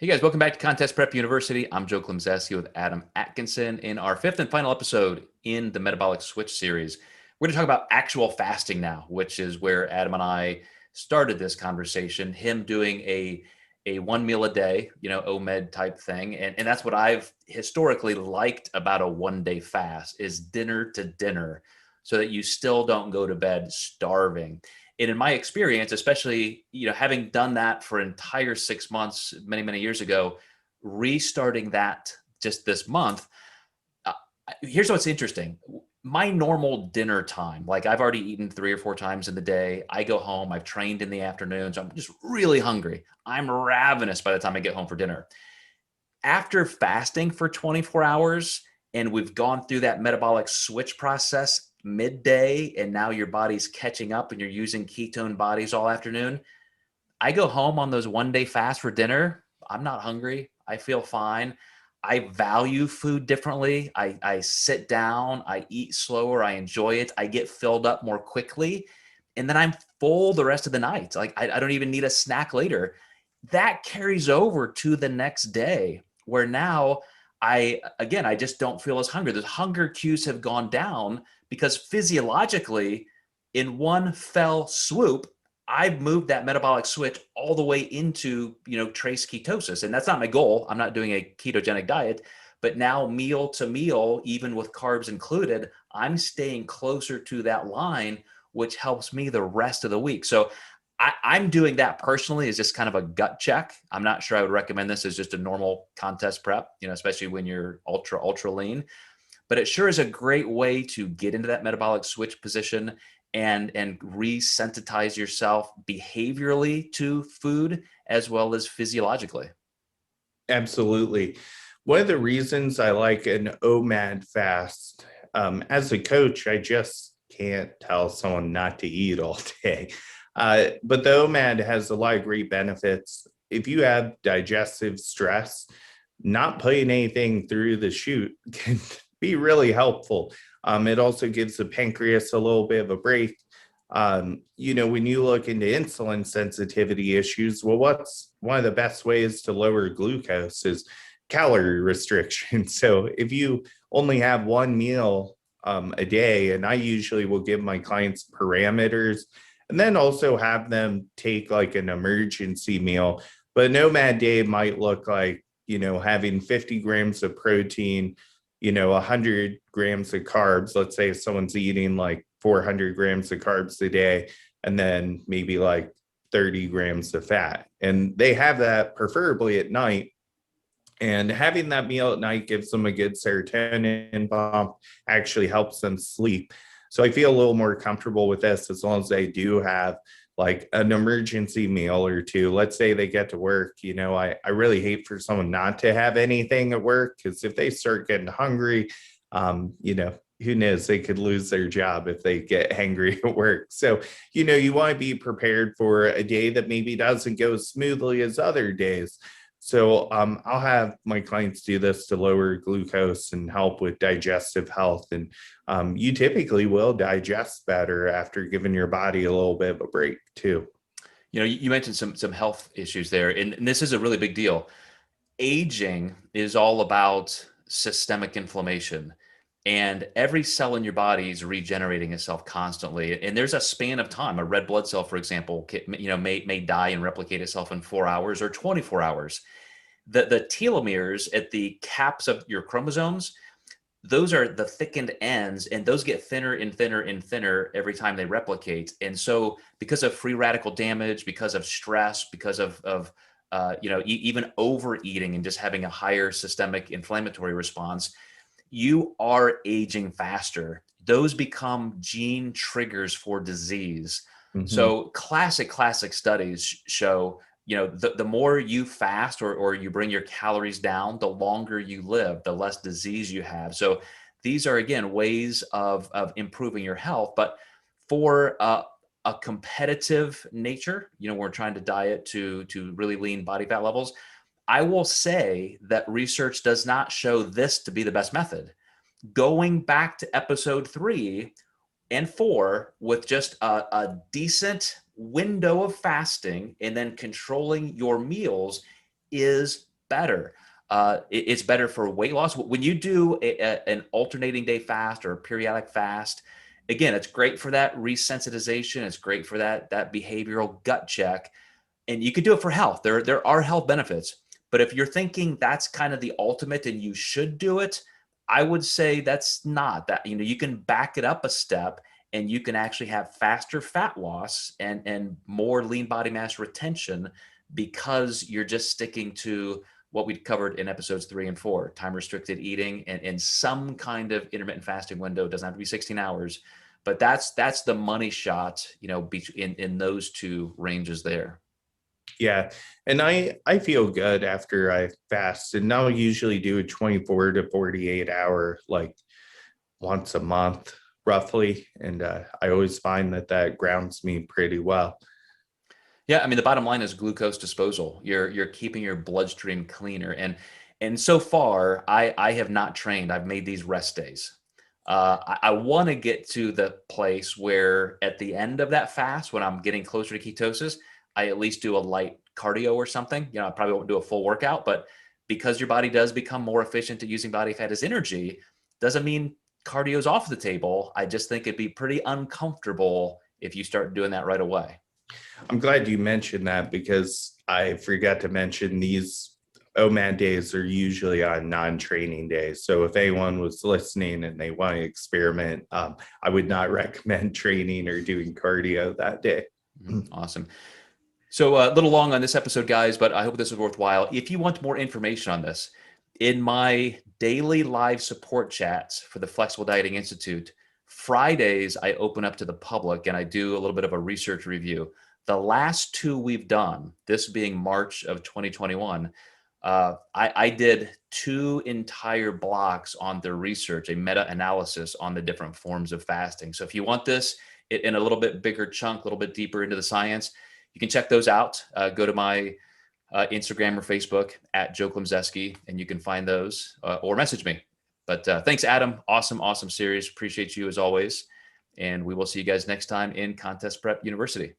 Hey guys, welcome back to Contest Prep University. I'm Joe Klemczewski with Adam Atkinson in our fifth and final episode in the Metabolic Switch series. We're going to talk about actual fasting now, which is where Adam and I started this conversation, him doing a one meal a day, Omad type thing. And that's what I've historically liked about a 1 day fast is dinner to dinner so that you still don't go to bed starving. And in my experience, especially, having done that for an entire 6 months, many, many years ago, restarting that just this month, uh, here's what's interesting. My normal dinner time, like I've already eaten 3 or 4 times in the day. I go home, I've trained in the afternoons. I'm just really hungry. I'm ravenous by the time I get home for dinner. After fasting for 24 hours, and we've gone through that metabolic switch process midday, and now your body's catching up and you're using ketone bodies all afternoon. I go home on those 1 day fasts for dinner. I'm not hungry. I feel fine. I value food differently. I sit down, I eat slower, I enjoy it. I get filled up more quickly. And then I'm full the rest of the night. Like I don't even need a snack later. That carries over to the next day where now I just don't feel as hungry. The hunger cues have gone down because physiologically, in one fell swoop, I've moved that metabolic switch all the way into, trace ketosis. And that's not my goal. I'm not doing a ketogenic diet, but now meal to meal, even with carbs included, I'm staying closer to that line, which helps me the rest of the week. So I'm doing that personally as just kind of a gut check. I'm not sure I would recommend this as just a normal contest prep, especially when you're ultra lean. But it sure is a great way to get into that metabolic switch position and resensitize yourself behaviorally to food as well as physiologically. Absolutely. One of the reasons I like an OMAD fast, as a coach, I just can't tell someone not to eat all day. But the OMAD has a lot of great benefits. If you have digestive stress, not putting anything through the chute can be really helpful. It also gives the pancreas a little bit of a break. When you look into insulin sensitivity issues, well, what's one of the best ways to lower glucose is calorie restriction. So if you only have one meal a day, and I usually will give my clients parameters and then also have them take like an emergency meal. But a nomad day might look like, having 50 grams of protein, 100 grams of carbs. Let's say if someone's eating like 400 grams of carbs a day, and then maybe like 30 grams of fat. And they have that preferably at night. And having that meal at night gives them a good serotonin bump, actually helps them sleep. So I feel a little more comfortable with this as long as they do have like an emergency meal or two. Let's say they get to work, I really hate for someone not to have anything at work, because if they start getting hungry, who knows, they could lose their job if they get hangry at work. So, you want to be prepared for a day that maybe doesn't go as smoothly as other days. So I'll have my clients do this to lower glucose and help with digestive health. And you typically will digest better after giving your body a little bit of a break too. You mentioned some health issues there, and this is a really big deal. Aging is all about systemic inflammation, and every cell in your body is regenerating itself constantly. And there's a span of time. A red blood cell, for example, may die and replicate itself in 4 hours or 24 hours. The telomeres at the caps of your chromosomes, those are the thickened ends, and those get thinner and thinner and thinner every time they replicate. And so because of free radical damage, because of stress, because of even overeating and just having a higher systemic inflammatory response, you are aging faster. Those become gene triggers for disease. Mm-hmm. So classic studies show, the more you fast or you bring your calories down, the longer you live, the less disease you have. So these are, again, ways of improving your health. But for a competitive nature, we're trying to diet to really lean body fat levels. I will say that research does not show this to be the best method. Going back to episode 3 and 4 with just a decent window of fasting and then controlling your meals is better. It's better for weight loss. When you do an alternating day fast or a periodic fast, again, it's great for that resensitization. It's great for that behavioral gut check. And you could do it for health. There are health benefits. But if you're thinking that's kind of the ultimate and you should do it, I would say that's not that. You can back it up a step and you can actually have faster fat loss and more lean body mass retention because you're just sticking to what we covered in episodes 3 and 4, time restricted eating and some kind of intermittent fasting window. It doesn't have to be 16 hours, but that's the money shot, in those two ranges there. Yeah. And I feel good after I fast, and I'll usually do a 24 to 48 hour, like once a month roughly. And I always find that grounds me pretty well. Yeah, I mean, the bottom line is glucose disposal. You're keeping your bloodstream cleaner, and so far, I have not trained. I've made these rest days. I want to get to the place where at the end of that fast, when I'm getting closer to ketosis, I at least do a light cardio or something. I probably won't do a full workout, but because your body does become more efficient at using body fat as energy, doesn't mean cardio's off the table. I just think it'd be pretty uncomfortable if you start doing that right away. I'm glad you mentioned that, because I forgot to mention these OMAD days are usually on non-training days. So if anyone was listening and they want to experiment, I would not recommend training or doing cardio that day. Awesome. So a little long on this episode, guys, but I hope this was worthwhile. If you want more information on this, in my daily live support chats for the Flexible Dieting Institute, Fridays, I open up to the public and I do a little bit of a research review. The last 2 we've done, this being March of 2021, I did 2 entire blocks on the research, a meta-analysis on the different forms of fasting. So if you want this in a little bit bigger chunk, a little bit deeper into the science, you can check those out. Go to my Instagram or Facebook at Joe Klemczewski, and you can find those or message me. But thanks, Adam. Awesome series. Appreciate you as always. And we will see you guys next time in Contest Prep University.